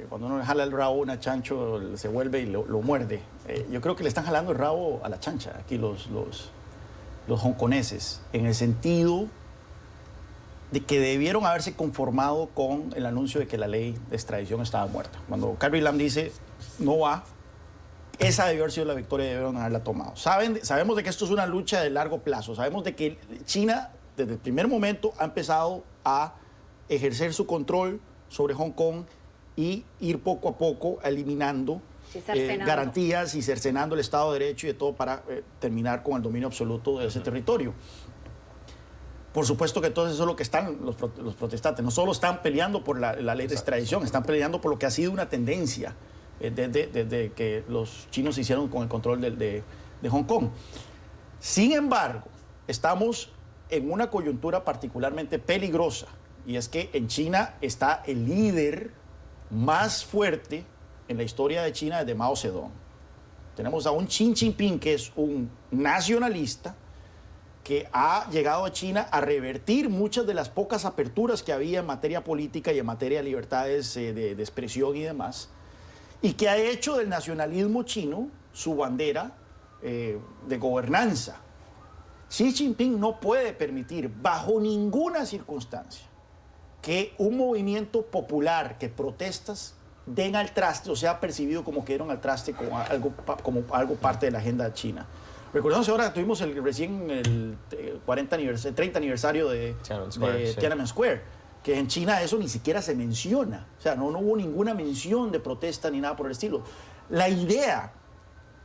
Cuando uno le jala el rabo a una chancho, se vuelve y lo muerde. Yo creo que le están jalando el rabo a la chancha aquí los hongkoneses, en el sentido de que debieron haberse conformado con el anuncio de que la ley de extradición estaba muerta. Cuando Carrie Lam dice, no va, esa debió haber sido la victoria y debieron haberla tomado. Sabemos de que esto es una lucha de largo plazo. Sabemos de que China, desde el primer momento, ha empezado a ejercer su control sobre Hong Kong y ir poco a poco eliminando garantías y cercenando el Estado de Derecho y de todo para terminar con el dominio absoluto de ese territorio. Por supuesto que entonces eso es lo que están los protestantes. No solo están peleando por la ley de extradición, están peleando por lo que ha sido una tendencia desde que los chinos se hicieron con el control de Hong Kong. Sin embargo, estamos en una coyuntura particularmente peligrosa y es que en China está el líder más fuerte en la historia de China desde Mao Zedong. Tenemos a un Xi Jinping que es un nacionalista que ha llegado a China a revertir muchas de las pocas aperturas que había en materia política y en materia de libertades de expresión y demás, y que ha hecho del nacionalismo chino su bandera de gobernanza. Xi Jinping no puede permitir bajo ninguna circunstancia que un movimiento popular, que protestas den al traste o sea percibido como que dieron al traste como algo parte de la agenda china. Recordemos ahora que tuvimos recién el 30 aniversario de Tiananmen Square. que en China eso ni siquiera se menciona. O sea, no hubo ninguna mención de protesta ni nada por el estilo. La idea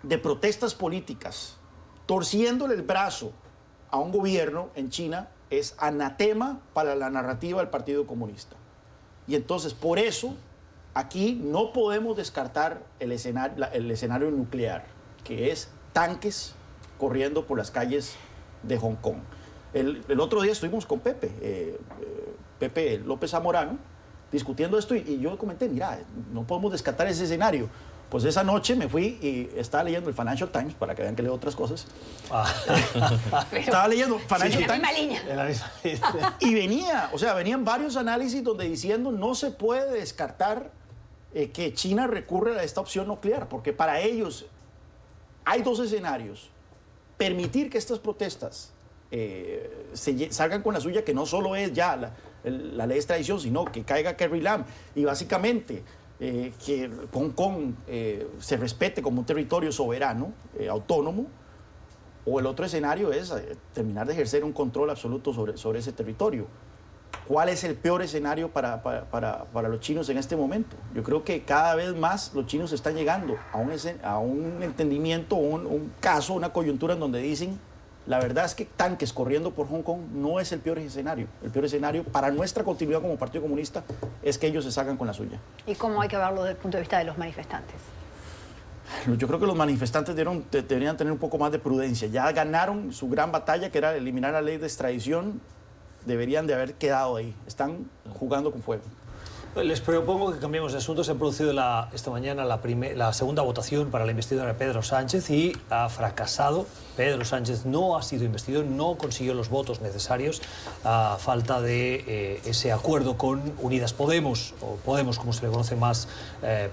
de protestas políticas torciéndole el brazo a un gobierno en China es anatema para la narrativa del Partido Comunista. Y entonces, por eso, aquí no podemos descartar el escenario nuclear, que es tanques corriendo por las calles de Hong Kong. El otro día estuvimos con Pepe López Zamorano, discutiendo esto y yo comenté, mira, no podemos descartar ese escenario. Pues esa noche me fui y estaba leyendo el Financial Times, para que vean que leo otras cosas. Estaba leyendo Financial Times. En la misma línea. Y venían varios análisis donde diciendo no se puede descartar que China recurra a esta opción nuclear, porque para ellos hay dos escenarios. Permitir que estas protestas salgan con la suya, que no solo es ya la ley de extradición, sino que caiga Carrie Lam y básicamente que Hong Kong se respete como un territorio soberano, autónomo, o el otro escenario es terminar de ejercer un control absoluto sobre ese territorio. ¿Cuál es el peor escenario para los chinos en este momento? Yo creo que cada vez más los chinos están llegando a un entendimiento, un caso, una coyuntura en donde dicen, la verdad es que tanques corriendo por Hong Kong no es el peor escenario. El peor escenario para nuestra continuidad como Partido Comunista es que ellos se salgan con la suya. ¿Y cómo hay que verlo desde el punto de vista de los manifestantes? Yo creo que los manifestantes deberían tener un poco más de prudencia. Ya ganaron su gran batalla, que era eliminar la ley de extradición. Deberían de haber quedado ahí. Están jugando con fuego. Les propongo que cambiemos de asunto. Se ha producido esta mañana la segunda votación para la investidura de Pedro Sánchez y ha fracasado. Pedro Sánchez no ha sido investido, no consiguió los votos necesarios a falta de ese acuerdo con Unidas Podemos, o Podemos como se le conoce más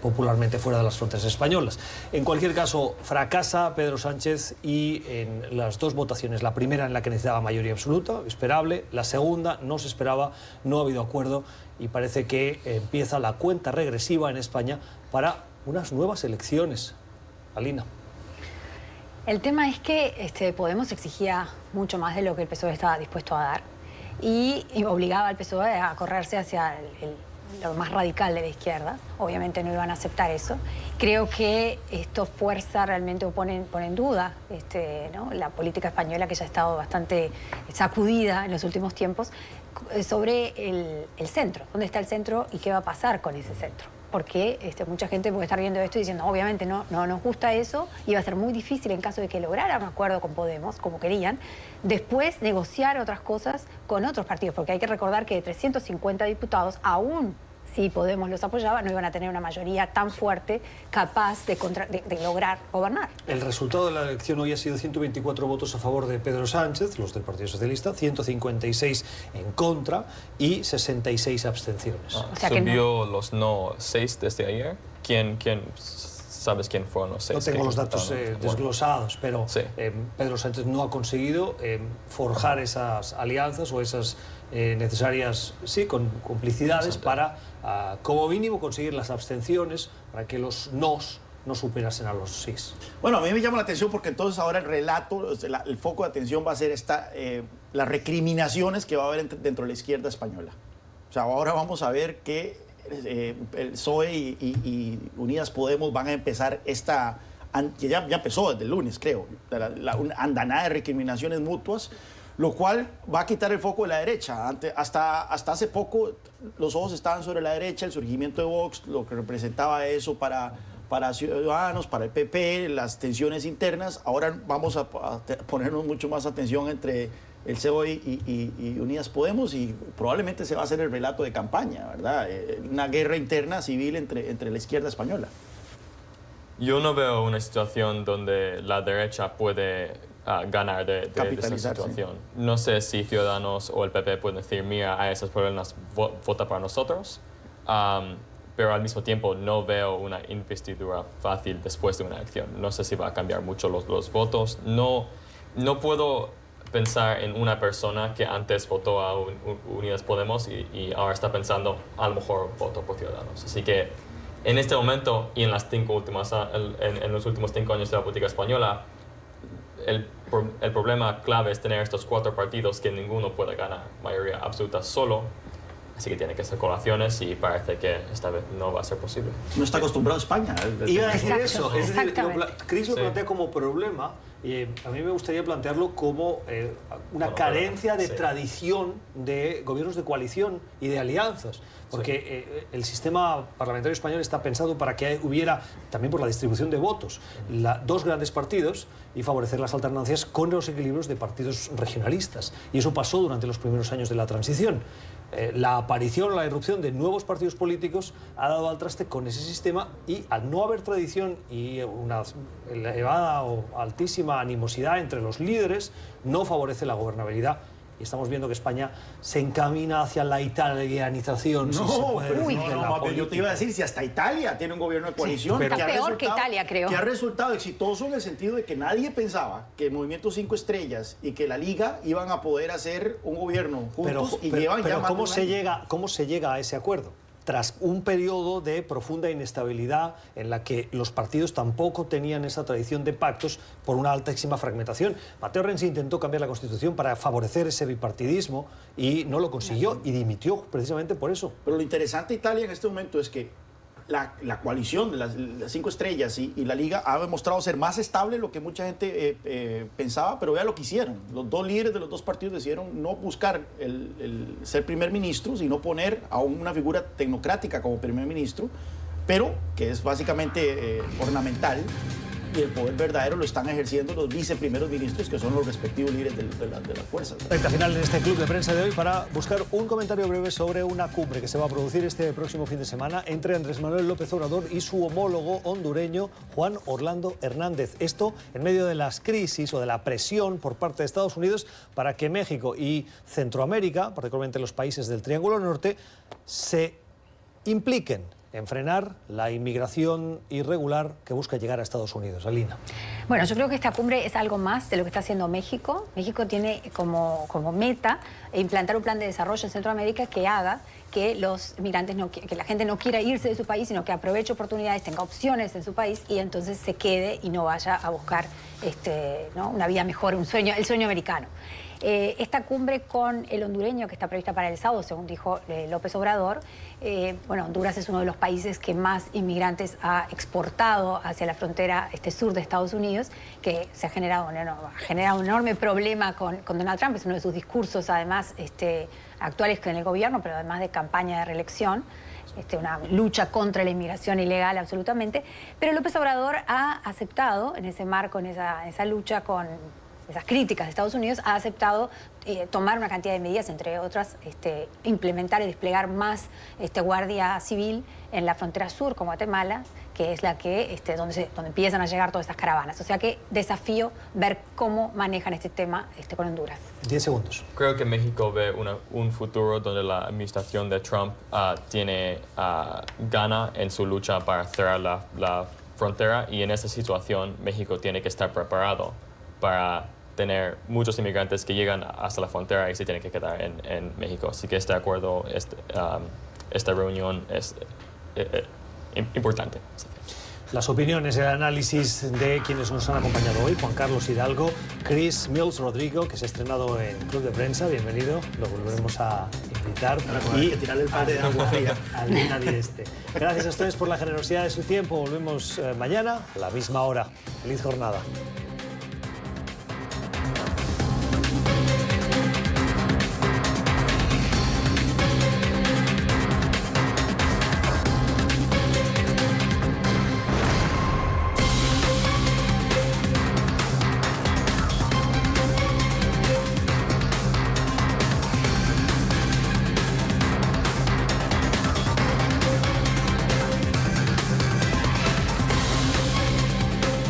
popularmente fuera de las fronteras españolas. En cualquier caso, fracasa Pedro Sánchez y en las dos votaciones, la primera en la que necesitaba mayoría absoluta, esperable, la segunda no se esperaba, no ha habido acuerdo y parece que empieza la cuenta regresiva en España para unas nuevas elecciones. Alina. El tema es que Podemos exigía mucho más de lo que el PSOE estaba dispuesto a dar y obligaba al PSOE a correrse hacia lo más radical de la izquierda. Obviamente no iban a aceptar eso. Creo que esto fuerza realmente o pone en duda ¿no? la política española, que ya ha estado bastante sacudida en los últimos tiempos, sobre el centro. ¿Dónde está el centro y qué va a pasar con ese centro? Porque mucha gente puede estar viendo esto y diciendo, obviamente no nos gusta eso, y va a ser muy difícil en caso de que lograra un acuerdo con Podemos, como querían, después negociar otras cosas con otros partidos, porque hay que recordar que de 350 diputados, aún si Podemos los apoyaba, no iban a tener una mayoría tan fuerte capaz de lograr gobernar. El resultado de la elección hoy ha sido 124 votos a favor de Pedro Sánchez, los del Partido Socialista, 156 en contra y 66 abstenciones. O sea Subió los no 6 desde ayer. ¿Quién sabes quién fueron los 6? No tengo los datos desglosados, pero sí. Pedro Sánchez no ha conseguido forjar esas alianzas o esas necesarias complicidades para, como mínimo, conseguir las abstenciones para que los nos no superasen a los sís. Bueno, a mí me llama la atención porque entonces ahora el relato, el foco de atención va a ser las recriminaciones que va a haber dentro de la izquierda española. O sea, ahora vamos a ver que el PSOE y Unidas Podemos van a empezar que ya empezó desde el lunes, creo, una andanada de recriminaciones mutuas, lo cual va a quitar el foco de la derecha. Hasta hace poco los ojos estaban sobre la derecha, el surgimiento de Vox, lo que representaba eso para Ciudadanos, para el PP, las tensiones internas. Ahora vamos a ponernos mucho más atención entre el PSOE y Unidas Podemos, y probablemente se va a hacer el relato de campaña, ¿verdad? Una guerra interna civil entre la izquierda española. Yo no veo una situación donde la derecha puede ganar de esta situación. Sí. No sé si Ciudadanos o el PP pueden decir, mira, a esos problemas vota para nosotros, pero al mismo tiempo no veo una investidura fácil después de una elección. No sé si va a cambiar mucho los votos. No puedo pensar en una persona que antes votó a Unidas Podemos y ahora está pensando, a lo mejor voto por Ciudadanos. Así que en este momento y en los últimos 5 años de la política española, el problema clave es tener estos 4 partidos que ninguno puede ganar mayoría absoluta solo, así que tiene que hacer colaciones y parece que esta vez no va a ser posible. No está acostumbrado a España. Iba a decir Exacto, eso. Es decir, exactamente. Chris lo Sí. plantea como problema y a mí me gustaría plantearlo como una Como carencia de problema, sí. tradición de gobiernos de coalición y de alianzas. Porque el sistema parlamentario español está pensado para que hubiera, también por la distribución de votos, dos grandes partidos y favorecer las alternancias con los equilibrios de partidos regionalistas. Y eso pasó durante los primeros años de la transición. La aparición o la irrupción de nuevos partidos políticos ha dado al traste con ese sistema y al no haber tradición y una elevada o altísima animosidad entre los líderes, no favorece la gobernabilidad. Y estamos viendo que España se encamina hacia la italianización. si se puede decir, de la más bien yo te iba a política. decir, si hasta Italia tiene un gobierno de coalición. pero- Está peor que Italia, creo. Que ha resultado exitoso en el sentido de que nadie pensaba que el Movimiento 5 Estrellas y que la Liga iban a poder hacer un gobierno juntos y llevan ya más de ¿cómo un año. ¿cómo se llega a ese acuerdo? Tras un periodo de profunda inestabilidad en la que los partidos tampoco tenían esa tradición de pactos por una altísima fragmentación. Matteo Renzi intentó cambiar la Constitución para favorecer ese bipartidismo y no lo consiguió y dimitió precisamente por eso. Pero lo interesante de Italia en este momento es que la coalición de las 5 estrellas y la Liga ha demostrado ser más estable de lo que mucha gente pensaba, pero vea lo que hicieron. Los dos líderes de los dos partidos decidieron no buscar el ser primer ministro, sino poner a una figura tecnocrática como primer ministro, pero que es básicamente ornamental, y el poder verdadero lo están ejerciendo los viceprimeros ministros, que son los respectivos líderes de las fuerzas. Recta final en este club de prensa de hoy para buscar un comentario breve sobre una cumbre que se va a producir este próximo fin de semana entre Andrés Manuel López Obrador y su homólogo hondureño Juan Orlando Hernández. Esto en medio de las crisis o de la presión por parte de Estados Unidos para que México y Centroamérica, particularmente los países del Triángulo Norte, se impliquen en frenar la inmigración irregular que busca llegar a Estados Unidos. Alina. Bueno, yo creo que esta cumbre es algo más de lo que está haciendo México. México tiene como meta implantar un plan de desarrollo en Centroamérica que haga que los migrantes, que la gente no quiera irse de su país, sino que aproveche oportunidades, tenga opciones en su país y entonces se quede y no vaya a buscar ¿no? una vida mejor, el sueño americano. Esta cumbre con el hondureño que está prevista para el sábado, según dijo López Obrador, bueno, Honduras es uno de los países que más inmigrantes ha exportado hacia la frontera sur de Estados Unidos, que se ha generado un enorme problema con Donald Trump. Es uno de sus discursos, además, actuales en el gobierno, pero además de campaña de reelección. Una lucha contra la inmigración ilegal absolutamente. Pero López Obrador ha aceptado, en ese marco, en esa lucha con esas críticas de Estados Unidos, ha aceptado tomar una cantidad de medidas, entre otras, implementar y desplegar más guardia civil en la frontera sur con Guatemala, que es la que donde empiezan a llegar todas estas caravanas. O sea que desafío ver cómo manejan este tema con Honduras. 10 segundos. Creo que México ve un futuro donde la administración de Trump gana en su lucha para cerrar la frontera, y en esa situación México tiene que estar preparado para tener muchos inmigrantes que llegan hasta la frontera y se tienen que quedar en México. Así que este acuerdo, esta reunión es importante. Las opiniones y el análisis de quienes nos han acompañado hoy: Juan Carlos Hidalgo, Chris Mills Rodrigo, que se ha estrenado en Club de Prensa, bienvenido, lo volveremos a invitar. Hay que tirarle el padre de agua fría. Alina Dieste. Gracias a ustedes por la generosidad de su tiempo. Volvemos mañana a la misma hora. Feliz jornada.